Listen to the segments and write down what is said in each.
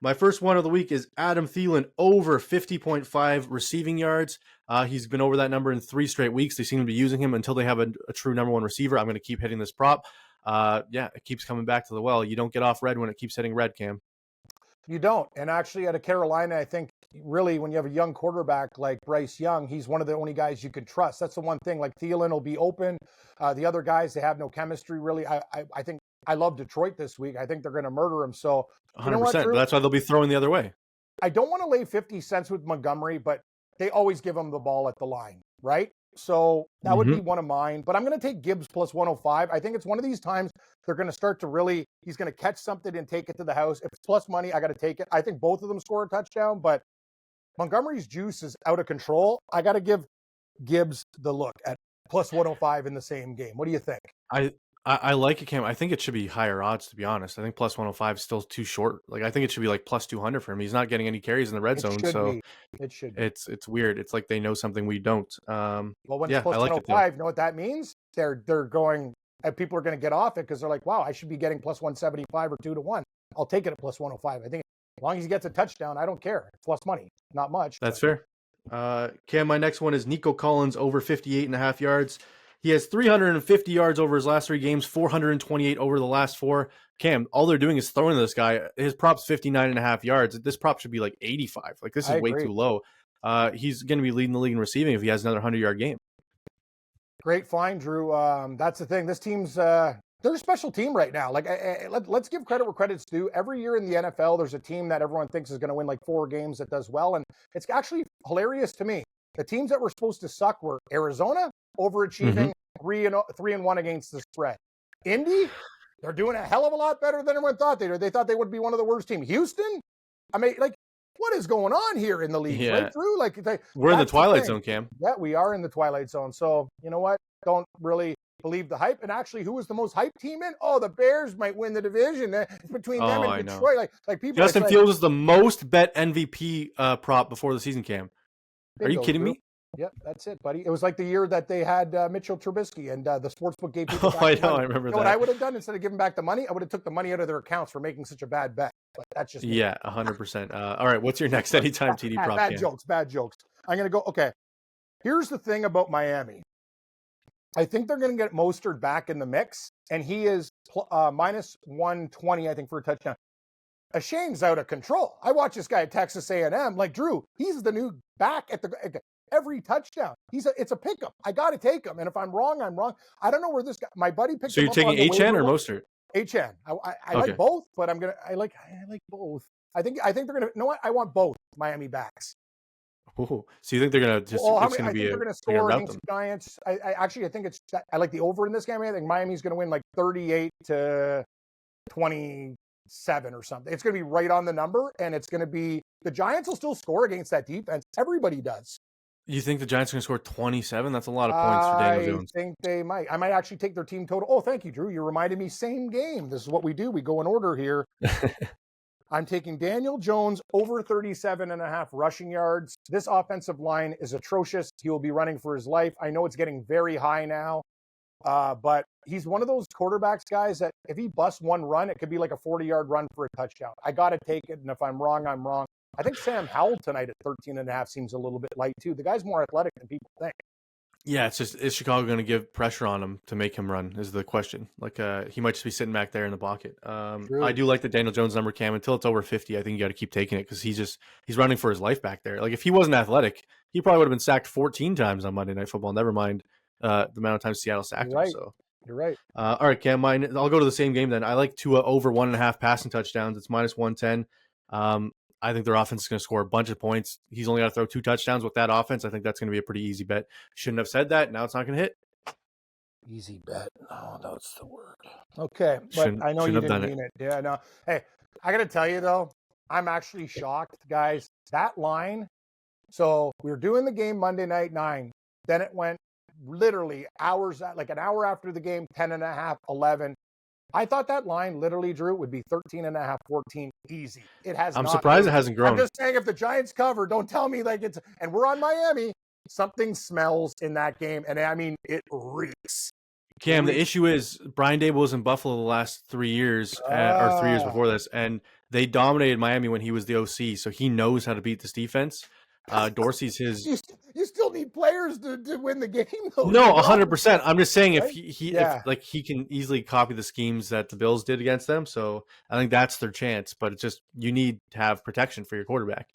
My first one of the week is Adam Thielen over 50.5 receiving yards. He's been over that number in 3 straight weeks. They seem to be using him until they have a true number one receiver. I'm going to keep hitting this prop. It keeps coming back to the well. You don't get off red when it keeps hitting red, Cam. You don't. And actually, out of Carolina, I think really when you have a young quarterback like Bryce Young, he's one of the only guys you can trust. That's the one thing. Like Thielen will be open. The other guys, they have no chemistry really. I think I love Detroit this week. I think they're going to murder him. So 100%. But that's why they'll be throwing the other way. I don't want to lay 50 cents with Montgomery, but they always give him the ball at the line, right? So that would be one of mine. But I'm going to take Gibbs plus 105. I think it's one of these times they're going to start to really, he's going to catch something and take it to the house. If it's plus money, I got to take it. I think both of them score a touchdown, but Montgomery's juice is out of control. I got to give Gibbs the look at plus 105 in the same game. What do you think? I like it, Cam. I think it should be higher odds, to be honest. I think plus 105 is still too short. Like, I think it should be like plus 200 for him. He's not getting any carries in the red zone, so it should be. It's weird. It's like they know something we don't. Well, when it's plus 105, you know what that means? They're going, and people are going to get off it because they're like, wow, I should be getting plus 175 or 2-1. I'll take it at plus 105. I think as long as he gets a touchdown, I don't care. It's plus money, not much. That's fair. Cam, my next one is Nico Collins over 58.5 yards. He has 350 yards over his last 3 games, 428 over the last 4. Cam, all they're doing is throwing to this guy. His prop's 59.5 yards. This prop should be like 85. Like, this is way too low. He's going to be leading the league in receiving if he has another 100-yard game. Great find, Drew. That's the thing. This team's they're a special team right now. Like, let's give credit where credit's due. Every year in the NFL, there's a team that everyone thinks is going to win like 4 games that does well, and it's actually hilarious to me. The teams that were supposed to suck were Arizona, overachieving, 3-1 against the spread. Indy, they're doing a hell of a lot better than everyone thought they did. They thought they would be one of the worst teams. Houston, I mean, like, what is going on here in the league? Yeah. Right through, like, we're in the twilight zone, Cam. Yeah, we are in the twilight zone. So you know what? Don't really believe the hype. And actually, who was the most hyped team in? Oh, the Bears might win the division. It's between them and Detroit. Like people. Justin Fields is the most bet MVP prop before the season, Cam. Are you kidding me? Yep, that's it, buddy. It was like the year that they had Mitchell Trubisky and the sportsbook gave people back I the money. I remember that. What I would have done instead of giving back the money, I would have took the money out of their accounts for making such a bad bet. But that's just me. 100%. All right, what's your next anytime TD prop? Bad jokes. I'm going to go, okay. Here's the thing about Miami. I think they're going to get Mostert back in the mix, and he is minus 120, I think, for a touchdown. Ashang's out of control. I watch this guy at Texas A&M. Like, Drew, he's the new back at every touchdown. It's a pickup. I got to take him. And if I'm wrong, I'm wrong. I don't know where this guy, my buddy picked him up. So you're taking HN or Mostert? HN. I like both, but I like both. I think they're going to, you know what? I want both Miami backs. Ooh. So you think they're going to just, I think they're going to score against the Giants. I think I like the over in this game. I think Miami's going to win like 38-27 or something. It's going to be right on the number, and it's going to be, the Giants will still score against that defense. Everybody does. You think the Giants are going to score 27? That's a lot of points for Daniel Jones. I think they might. I might actually take their team total. Oh, thank you, Drew. You reminded me, same game. This is what we do. We go in order here. I'm taking Daniel Jones over 37.5 rushing yards. This offensive line is atrocious. He will be running for his life. I know it's getting very high now, but he's one of those quarterbacks, guys, that if he busts one run, it could be like a 40-yard run for a touchdown. I got to take it, and if I'm wrong, I'm wrong. I think Sam Howell tonight at 13.5 seems a little bit light, too. The guy's more athletic than people think. Yeah, it's just, is Chicago going to give pressure on him to make him run is the question. Like, he might just be sitting back there in the pocket. I do like the Daniel Jones number, Cam. Until it's over 50, I think you got to keep taking it because he's running for his life back there. Like, if he wasn't athletic, he probably would have been sacked 14 times on Monday Night Football. Never mind the amount of times Seattle sacked him. So you're right. All right, Cam, I'll go to the same game then. I like Tua over 1.5 passing touchdowns. It's minus 110. I think their offense is going to score a bunch of points. He's only got to throw 2 touchdowns with that offense. I think that's going to be a pretty easy bet. Shouldn't have said that. Now it's not going to hit. Easy bet. Oh, that's the word. Okay, but I know you didn't mean it. Yeah, no. Hey, I got to tell you, though, I'm actually shocked, guys. That line, so we were doing the game Monday night 9. Then it went literally like an hour after the game, 10.5, 11. I thought that line literally, Drew, would be 13.5, 14 easy. It has. I'm surprised it hasn't grown. I'm just saying, if the Giants cover, don't tell me like it's. And we're on Miami. Something smells in that game, and I mean, it reeks. Cam, the issue is Brian Dable was in Buffalo the last 3 years, or 3 years before this, and They dominated Miami when he was the OC, so he knows how to beat this defense. Dorsey's his. You still need players to win the game, though. No, 100%. I'm just saying right? if he can easily copy the schemes that the Bills did against them, so I think that's their chance. But it's just you need to have protection for your quarterback.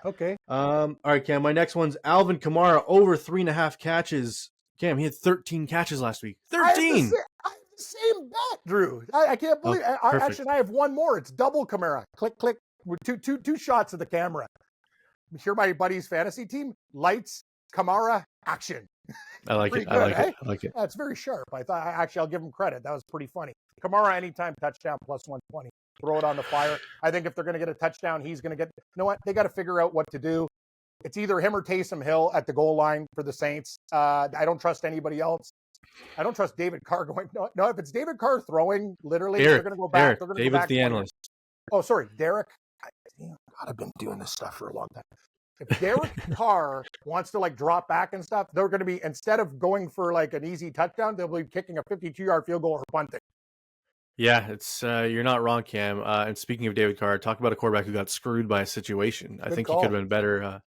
Okay. All right, Cam. My next one's Alvin Kamara over 3.5 catches. Cam, he had 13 catches last week. 13. I have the same bet, Drew. I can't believe. Actually, I have one more. It's double Kamara. Click, click. With two shots of the camera. Hear my buddy's fantasy team. Lights, Kamara, action. I like it. Good, I like it. That's very sharp. I thought I'll give him credit. That was pretty funny. Kamara anytime touchdown plus 120. Throw it on the fire. I think if they're going to get a touchdown, he's going to get. You know what? They got to figure out what to do. It's either him or Taysom Hill at the goal line for the Saints. I don't trust anybody else. I don't trust David Carr going. No, if it's David Carr throwing, literally, they're going to go back. They're going to David's go back the analyst. Oh, sorry, Derek. God, I've been doing this stuff for a long time. If Derek Carr wants to drop back and stuff, they're going to be, instead of going for an easy touchdown, they'll be kicking a 52-yard field goal or punting. Yeah, it's you're not wrong, Cam. And speaking of David Carr, talk about a quarterback who got screwed by a situation. I think he could have been better.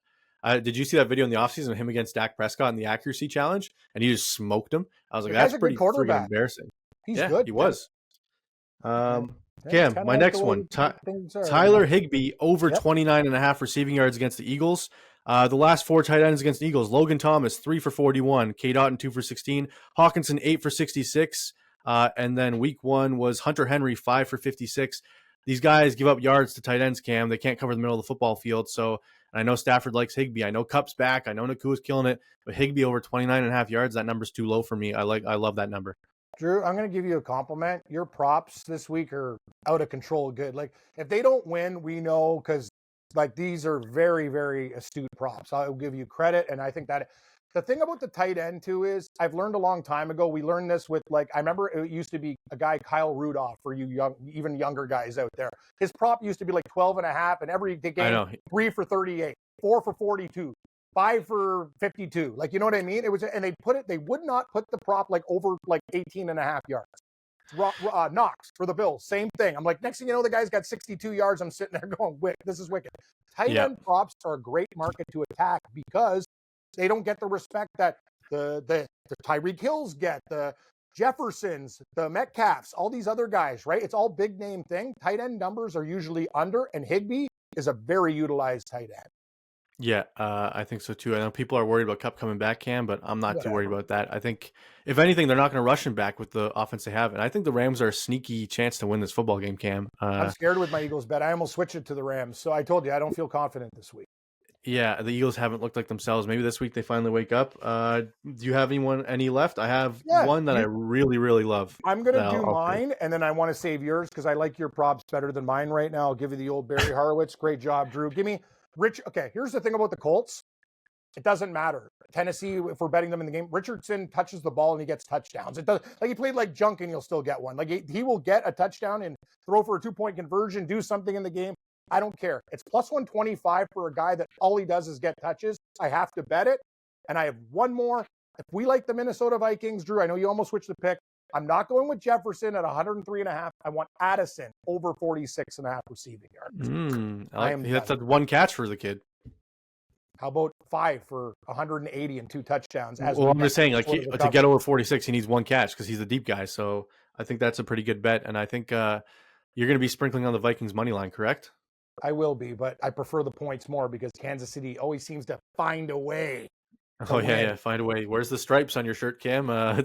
Did you see that video in the offseason of him against Dak Prescott in the accuracy challenge? And he just smoked him. I was like, that's pretty freaking embarrassing. He's good. He was. Cam, my next one, Tyler Higbee over 29.5 receiving yards against the Eagles. The last 4 tight ends against the Eagles: Logan Thomas 3 for 41, K. Dotton 2 for 16, Hawkinson 8 for 66, and then week 1 was Hunter Henry 5 for 56. These guys give up yards to tight ends, Cam. They can't cover the middle of the football field. So I know Stafford likes Higbee. I know Kupp's back. I know Nakua's killing it, but Higbee over 29.5 yards, that number's too low for me. I love that number. Drew, I'm going to give you a compliment. Your props this week are out of control good. If they don't win, we know, because these are very, very astute props. I'll give you credit. And I think that the thing about the tight end too is I've learned a long time ago. We learned this with I remember it used to be a guy, Kyle Rudolph, for you even younger guys out there. His prop used to be 12.5, and every game 3 for 38, 4 for 42. 5 for 52. You know what I mean? It was, and they would not put the prop over 18.5 yards. Knox for the Bills, same thing. I'm next thing you know, the guy's got 62 yards. I'm sitting there going, this is wicked. Tight end props are a great market to attack because they don't get the respect that the Tyreek Hills get, the Jeffersons, the Metcalfs, all these other guys, right? It's all big name thing. Tight end numbers are usually under, and Higbee is a very utilized tight end. Yeah, I think so too. I know people are worried about Kupp coming back, Cam, but I'm not too worried about that. I think, if anything, they're not going to rush him back with the offense they have. And I think the Rams are a sneaky chance to win this football game, Cam. I'm scared with my Eagles bet. I almost switched it to the Rams. So I told you, I don't feel confident this week. Yeah, the Eagles haven't looked like themselves. Maybe this week they finally wake up. Do you have any left? I have one that I really, really love. I'm going to do mine, and then I want to save yours because I like your props better than mine right now. I'll give you the old Barry Horowitz. Great job, Drew. Give me Rich. Okay, here's the thing about the Colts. It doesn't matter. Tennessee, if we're betting them in the game, Richardson touches the ball and he gets touchdowns. It does, he played like junk and you'll still get one. He will get a touchdown and throw for a 2-point conversion, do something in the game. I don't care. It's plus 125 for a guy that all he does is get touches. I have to bet it. And I have one more. If we like the Minnesota Vikings, Drew, I know you almost switched the pick. I'm not going with Jefferson at 103.5. I want Addison over 46.5 receiving yards. That's a one catch for the kid. How about 5 for 180 and 2 touchdowns? I'm just saying, to get over 46, he needs one catch because he's the deep guy. So I think that's a pretty good bet. And I think you're going to be sprinkling on the Vikings money line, correct? I will be, but I prefer the points more because Kansas City always seems to find a way. Yeah, find a way. Where's the stripes on your shirt, Cam? I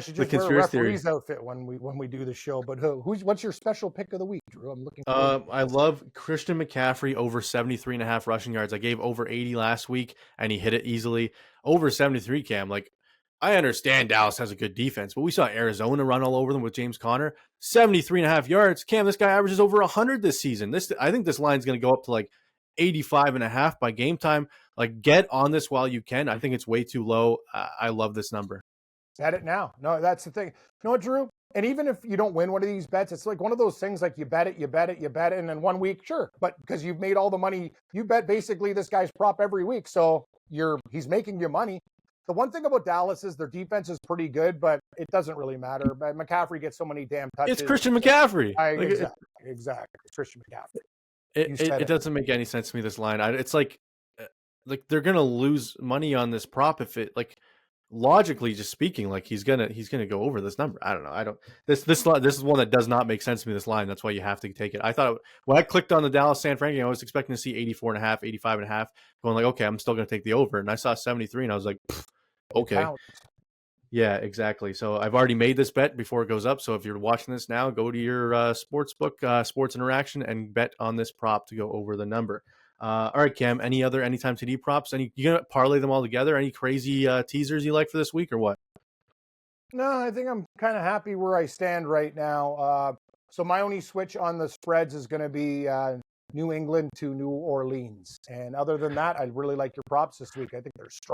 should just wear a referee's outfit when we do the show. But what's your special pick of the week, Drew? I'm looking. I love Christian McCaffrey over 73.5 rushing yards. I gave over 80 last week, and he hit it easily. Over 73, Cam. I understand Dallas has a good defense, but we saw Arizona run all over them with James Conner. 73.5 yards. Cam, this guy averages over 100 this season. I think this line's going to go up to 85.5 by game time. Get on this while you can. I think it's way too low. I love this number. Bet it now. No, that's the thing. You know what, Drew? And even if you don't win one of these bets, it's one of those things you bet it, and then 1 week, sure. But because you've made all the money, you bet basically this guy's prop every week. So he's making you money. The one thing about Dallas is their defense is pretty good, but it doesn't really matter. But McCaffrey gets so many damn touches. It's Christian McCaffrey. Exactly. It's Christian McCaffrey. You it, said it it. doesn't make any sense to me. This line, it's like they're gonna lose money on this prop if it like logically just speaking, like he's gonna go over this number. I don't know. I don't this is one that does not make sense to me. This line, that's why you have to take it. I thought when I clicked on the Dallas San Fran game, I was expecting to see 84.5, 85.5, going like, okay, I'm still gonna take the over, and I saw 73, and I was like, okay. Yeah, exactly. So I've already made this bet before it goes up. So if you're watching this now, go to your sports book, Sports Interaction, and bet on this prop to go over the number. All right, Cam. Any other anytime TD props? You gonna parlay them all together? Any crazy teasers you like for this week or what? No, I think I'm kind of happy where I stand right now. So my only switch on the spreads is going to be New England to New Orleans. And other than that, I really like your props this week. I think they're strong.